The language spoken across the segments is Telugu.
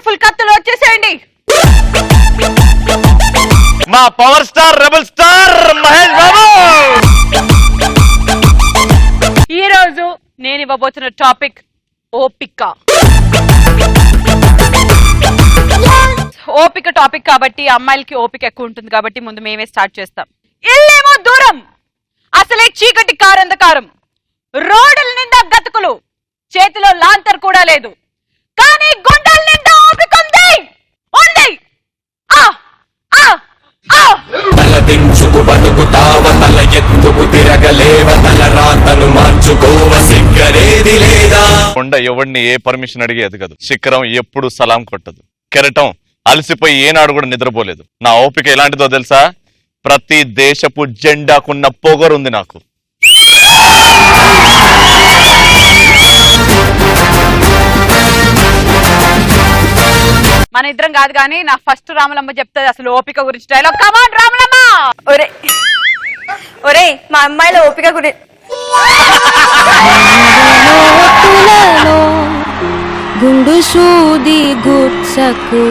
పవర్ఫుల్ కత్తులు వచ్చేసేయండి. మా power star rebel star Mahesh Babu. ఈ రోజు నేను ఇవ్వబోతున్న టాపిక్ ఓపిక. ఓపిక టాపిక్ కాబట్టి అమ్మాయిలకి ఓపిక ఎక్కువ ఉంటుంది కాబట్టి ముందు మేమే స్టార్ట్ చేస్తాం. ఇల్లేమో దూరం, అసలే చీకటి కారంధకారం, రోడ్ల నిండా గతుకులు, చేతిలో లాంతర్ కూడా లేదు, కానీ గుండెల నిండా ఓపిక ఉంది. ఉంది. తలదించుకు బతుకుతావ, తల ఎత్తుకు తిరగలేవ, తల రాతను మార్చుకోవ, సిగ్గరేది లేదా. కొండ ఎవడిని ఏ పర్మిషన్ అడిగి ఎదగదు, శిఖరం ఎప్పుడు సలాం కొట్టదు, కెరటం అలసిపోయి ఏనాడు కూడా నిద్రపోలేదు. నా ఓపిక ఎలాంటిదో తెలుసా? ప్రతి దేశపు జెండాకున్న పొగరుంది నాకు. మన ఇద్దరం కాదు కానీ నా ఫస్ట్ రామలమ్మ చెప్తుంది అసలు ఓపిక గురించి డైలాగ్. కమాన్ రామలమ్మ. ఒరే ఒరే మా అమ్మాయిల ఓపిక గురించి. గుండు సూది గుచ్చకు.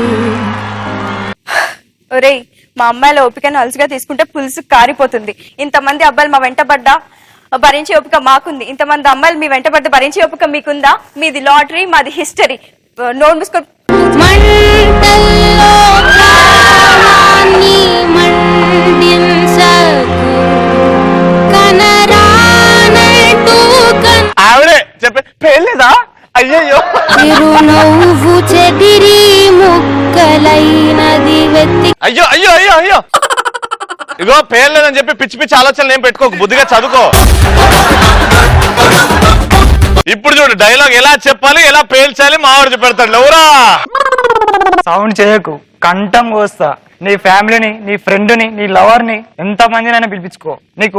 ఒరే మా అమ్మాయిల ఓపికను అలసిగా తీసుకుంటే పులుసు కారిపోతుంది. ఇంతమంది అబ్బాయిలు మా వెంటబడ్డా భరించే ఓపిక మాకుంది. ఇంతమంది అమ్మాయిలు మీ వెంటబడ్డ భరించే ఓపిక మీకుందా? మీది లాటరీ, మాది హిస్టరీ. నోట్ మూసుకో. ఆవిడే చెప్పే పేర్లేదా? అయ్యయ్యో. నవ్వు చెదిరి ముక్కలైనది వెత్తి. అయ్యో అయ్యో అయ్యో అయ్యో. ఇగో పేర్లేదని చెప్పి పిచ్చి పిచ్చి ఆలోచనలు ఏం పెట్టుకోకు, బుద్ధిగా చదువుకో. ఇప్పుడు చూడు డైలాగ్ ఎలా చెప్పాలి, ఎలా పేల్చాలి మావాడు చెప్పెడతాడు. ఎవరా సౌండ్ చేయకు, కంఠం కోస్తా. నీ ఫ్యామిలీని, నీ ఫ్రెండ్ని, నీ లవర్ని ఎంత మందినైనా పిలిపించుకో. నీకు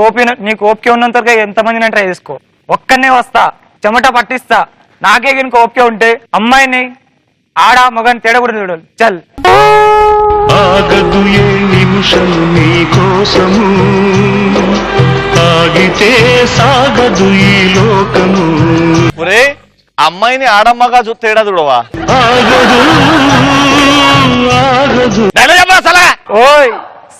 ఓపిక ఉన్నంతగా ఎంత మందినైనా ట్రై చేసుకో. ఒక్కనే వస్తా, చెమట పట్టిస్తా. నాకే కనుక ఓపిక ఉంటే అమ్మాయిని ఆడ మగని తేడా కూడా చూడాలి. చల్. ఆగదు ఏ నిమిషం నీ కోసము, ఆగితే సాగదు ఈ లోకము. ఒరే అమ్మాయిని ఆడమ్మగా తేడా చూడవా? ఆగదు ఆగదు. ఓయ్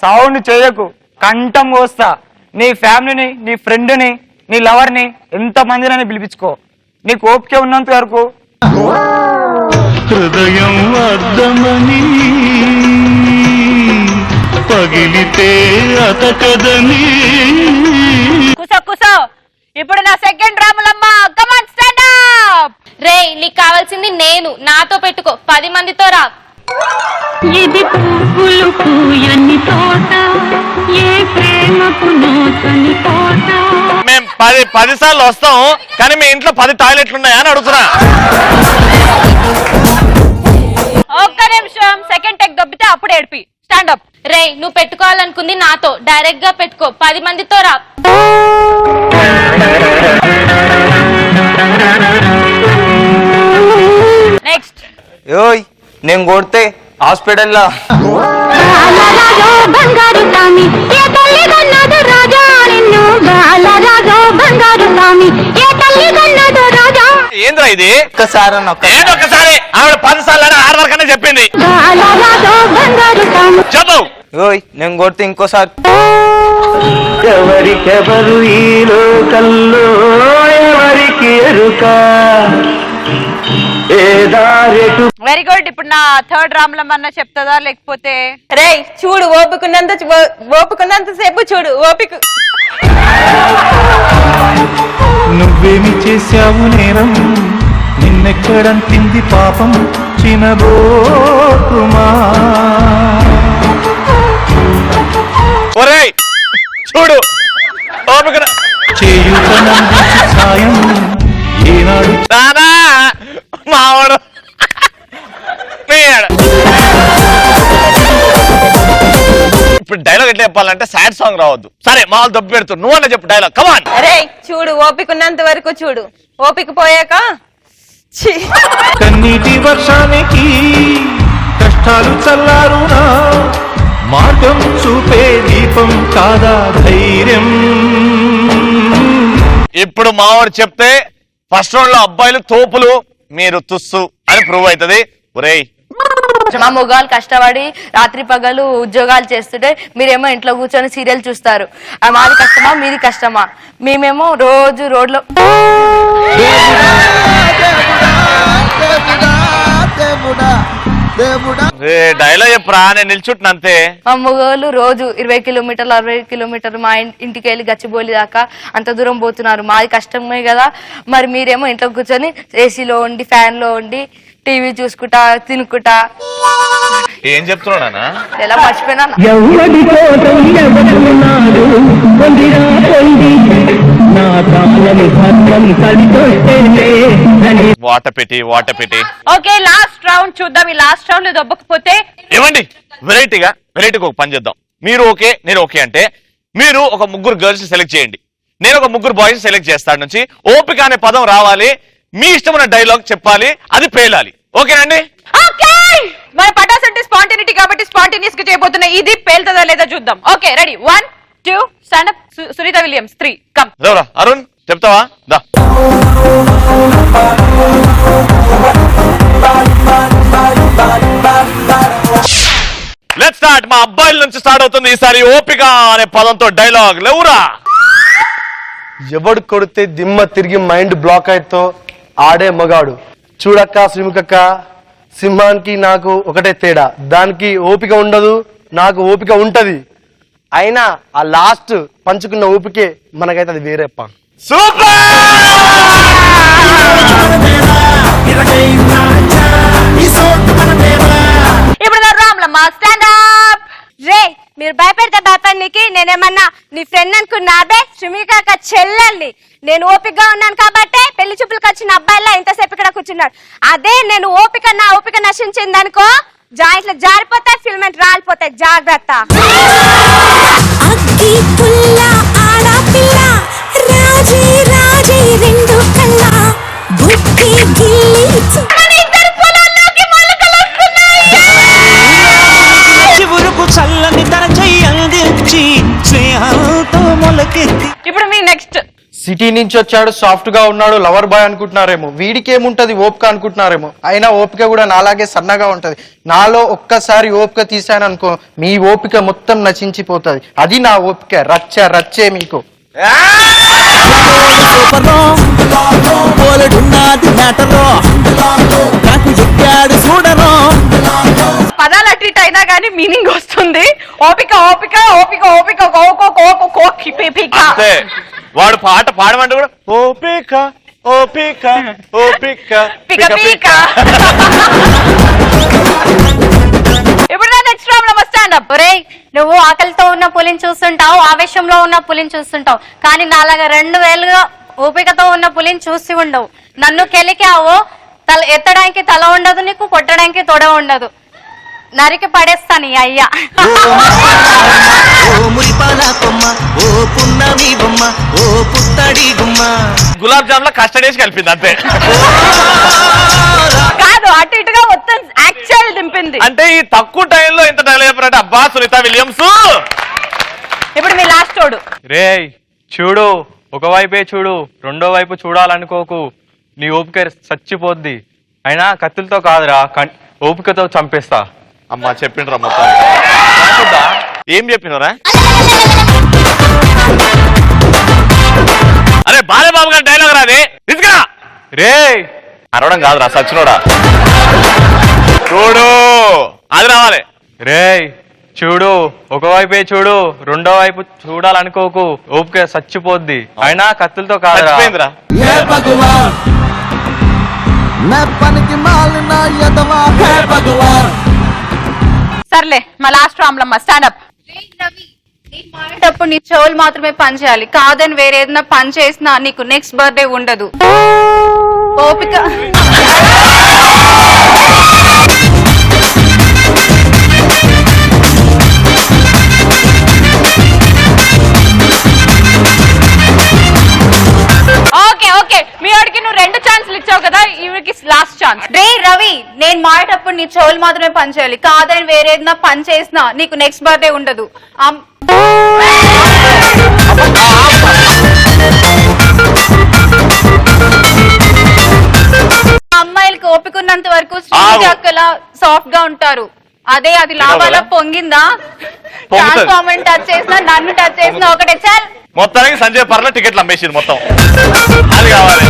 సౌండ్ చేయకు, కంఠం కోస్తా. నీ ఫ్యామిలీని, నీ ఫ్రెండ్ని, నీ లవర్ని ఎంత మందినైనా పిలిపించుకో. నీకు ఓపిక ఉన్నంత వరకు. హృదయం అద్దమని పగిలితే అతకదని. కుసో కుసో. ఇప్పుడు నా సెకండ్ రామలమ్మ. కమాన్ స్టాండ్ అప్. రే నీకు కావాల్సింది నేను, నాతో పెట్టుకో. 10 మందితో రా. ఇది పువ్వులు పూయని తోట, ఏ ప్రేమకు నోచని కోట. మేము 10 సార్లు వస్తాం, కానీ మీ ఇంట్లో 10 టాయిలెట్లు ఉన్నాయా అని అడుగుతున్నా. ఒక్క నిమిషం. సెకండ్ టెక్ దొబ్బితే అప్పుడు ఏడిపి. Stand up. రే నువ్వు పెట్టుకోవాలనుకుంది నాతో, డైరెక్ట్ గా పెట్టుకో. 10 మందితో రా. నెక్స్ట్. ఓయ్ నేను కొడితే హాస్పిటల్లో బంగారు స్వామి ఏ తల్లి కన్నదు రాజా నిన్ను. బాలరాజు బంగారు స్వామి ఏ తల్లి కన్నదు రాజా. ఏంద్రా ఇది? ఒక్కసారి ఏదొక్కసారి ఆవిడ 10 సార్లు 6 వరకు అనే చెప్పింది. బాలరాజు బంగారు స్వామి. చెప్పు. ఓయ్ నేను కొడితే ఇంకోసారి. ఎవరికెవరు ఈ లోకల్లో ఎవరికి ఎరుక, వెరీ గుడ్. ఇప్పుడు నా థర్డ్ రామలమ్మ అన్న చెప్తుందా లేకపోతే? రే చూడు, ఓపికున్నంత సేపు చూడు. ఓపిక. నువ్వేమి చేశావు నేరం, నిన్నెక్కడంతింది పాపం చినబోకుమా. ఒరేయ్ చూడు, ఓపిక చేయుతనందించు సాయం ఏనాడు. రానా మావాడు. ఇప్పుడు డైలాగ్ ఎట్లా చెప్పాలంటే సాడ్ సాంగ్ రావద్దు. సరే మా వాళ్ళు దెబ్బ పెడుతూ నువ్వన్నా చెప్పు డైలాగ్. కమాన్. రే చూడు, ఓపికున్నంత వరకు చూడు. ఓపిక పోయాక కన్నీటి వర్షానికి కష్టాలు చల్లారునా, మార్గం చూపే దీపం కాదా ధైర్యం. ఇప్పుడు మావాడు చెప్తే ఫస్ట్ రౌండ్ లో అబ్బాయిలు తోపులు, మీరు తుస్సు అని ప్రూవ్ అవుతుంది. ఒరేయ్ మా మొగాళ్ళు కష్టపడి రాత్రి పగలు ఉద్యోగాలు చేస్తుంటే మీరేమో ఇంట్లో కూర్చొని సీరియల్ చూస్తారు. మాది కష్టమా మీది కష్టమా? మేమేమో రోజు రోడ్లో డైలాగ్ చెప్పరా, నేను నిల్చుంటున్నా అంతే. మా మొగోళ్ళు రోజు 20 కిలోమీటర్లు 60 కిలోమీటర్లు మా ఇంటికి వెళ్ళి గచ్చిబౌలి దాకా అంత దూరం పోతున్నారు. మాది కష్టమే కదా. మరి మీరేమో ఇంట్లో కూర్చొని ఏసీలో ఉండి ఫ్యాన్ లో ఉండి టీవీ చూసుకుంటా తినుకుంటా. ఏం చెప్తున్నాడా? ఎలా మర్చిపోయినా వాట పెట్టి ఓకే, లాస్ట్ రౌండ్ చూద్దాం. ఈ లాస్ట్ రౌండ్ లో దొబ్బకపోతే ఏమండి, వెరైటీగా ఒక పని చేద్దాం. మీరు ఓకే నేను ఓకే అంటే మీరు ఒక ముగ్గురు గర్ల్స్ సెలెక్ట్ చేయండి, నేను ఒక ముగ్గురు బాయ్స్ సెలెక్ట్ చేస్తాను. నుంచి ఓపిక అనే పదం రావాలి, మీ ఇష్టమైన డైలాగ్ చెప్పాలి, అది పేలాలి. ఓకేనండి? ఓకే, మన పటాస్ అంటే స్పాంటేనిటీ కాబట్టి స్పాంటేనియస్ గా చేయబోతున్నా. ఇది పేలుతుందా లేదా చూద్దాం. Okay, ready, 1 2 stand up. Sunita Williams 3 come. Arun చెప్తావా? దా. Let's start. మా అబ్బాయిల నుంచి స్టార్ట్ అవుతుంది ఈసారి. ఓపిక అనే పదంతో డైలాగ్ లేవురా. ఎవడు కొడితే దిమ్మ తిరిగి మైండ్ బ్లాక్ అయితో ఆడే మగాడు. చూడక్క శ్రీముఖక్క, సింహానికి నాకు ఒకటే తేడా, దానికి ఓపిక ఉండదు, నాకు ఓపిక ఉంటది. అయినా ఆ లాస్ట్ పంచుకున్న ఓపికే మనకైతే అది వేరేప్ప. సూపర్. ఇప్పుడు రామ్లమ్మ స్టాండ్ అప్. రే, మీరు భయపెడితే భయపడికి నేనేమన్నా నీ ఫ్రెండ్ అనుకున్నా? అదే శ్రీమిక చెల్లెల్ని. నేను ఓపికగా ఉన్నాను కాబట్టి పెళ్లి చూపులకు వచ్చిన అబ్బాయిలా ఇంతసేపు ఇక్కడ కూర్చున్నాడు. అదే నేను నా ఓపిక నశించింది అనుకో, జాయింట్లు జారిపోతాయి, ఫిల్మెంట్ రాలిపోతాయి. జాగ్రత్త. చల్లని అందించి స్నేహంతో మొలకెత్తి. ఇప్పుడు మీ నెక్స్ట్. సిటీ నుంచి వచ్చాడు, సాఫ్ట్ గా ఉన్నాడు, లవర్ బాయ్ అనుకుంటున్నారేమో. వీడికి ఏముంటది ఓపిక అనుకుంటున్నారేమో. అయినా ఓపిక కూడా నాలాగే సన్నగా ఉంటది. నాలో ఒక్కసారి ఓపిక తీసాననుకో, మీ ఓపిక మొత్తం నశించిపోతుంది. అది నా ఓపిక. రచ్చే మీకు. పదాలు అటు ఇటు అయినా కానీ మీనింగ్ వస్తుంది. ఓపిక ఓపిక ఓపిక ఓపిక అంతే. వాడు పాట పాడమంటే కూడా ఓపిక ఓపిక ఓపిక పిక పిక. ఇప్పుడు నెక్స్ట్ రౌండ్ లో స్టాండ్ అప్. ఒరేయ్, నువ్వు ఆకలితో ఉన్న పులిని చూస్తుంటావు, ఆవేశంలో ఉన్న పులిని చూస్తుంటావు, కానీ నాలాగా 2 వేలుగా ఓపికతో ఉన్న పులిని చూసి ఉండవు. నన్ను కెలికావో, తల ఎత్తడానికి తల ఉండదు, నీకు కొట్టడానికి తొడ ఉండదు. నరికి పడేస్తాను ఈ అయ్యా. గులాబ్ జామ్ లో కస్టర్డ్ వేసి కలిపింది అంతే. కాదు, అటు ఇటుగా మొత్తం యాక్చువల్ దింపింది. అంటే ఈ తక్కువ టైంలో ఇంత డైలాగ్ చెప్పారంటే అబ్బా సునీత విలియమ్స్. ఇప్పుడు మీ లాస్ట్ తోడు. రే చూడు, ఒకవైపే చూడు, రెండో వైపు చూడాలనుకోకు, నీ ఓపిక చచ్చిపోద్ది. అయినా కత్తులతో కాదురా, ఓపికతో చంపేస్తా. అమ్మా చెప్పిండ్రా మొత్తం. ఏం చెప్పినరా? అరే బాలబాబు గారి డైలాగ్ రాదే తీసుకురా. రే అరవడం కాదురా సచ్చినోడా. చూడు, అది రావాలి. రే చూడు, ఒకవైపే చూడు, రెండో వైపు చూడాలనుకోకు, ఓపిక చచ్చిపోద్ది. అయినా కత్తులతో కాదురా. సర్లే, మా లాస్ట్ రామ్లమ్మ స్టాండ్ అప్. మారేటప్పుడు నీ చెవులు మాత్రమే పని చేయాలి, కాదని వేరే ఏదైనా పని చేసినా నీకు నెక్స్ట్ బర్త్డే ఉండదు. ఓపిక. ఓకే ఓకే, మీ వాడికి నువ్వు 2 ఛాన్సులు ఇచ్చావు కదా, ఈవిడికి లాస్ట్ ఛాన్స్. రే రవి, నేను మారేటప్పుడు నీ చెవులు మాత్రమే పని చేయాలి, కాదని వేరే ఏదైనా పని చేసినా నీకు నెక్స్ట్ బర్త్డే ఉండదు. అమ్మాయిలకి ఓపిక ఉన్న ఉన్నంత వరకు శ్రీనిధి అక్కలా సాఫ్ట్ గా ఉంటారు. అదే అది లాభాల పొంగిందా, ట్రాన్స్ఫార్మర్ టచ్ చేసినా నన్ను టచ్ చేసినా ఒకటే చాలు. మొత్తానికి సంజయ్ పర్ల టికెట్లు అమ్మేసింది మొత్తం. అది కావాలి.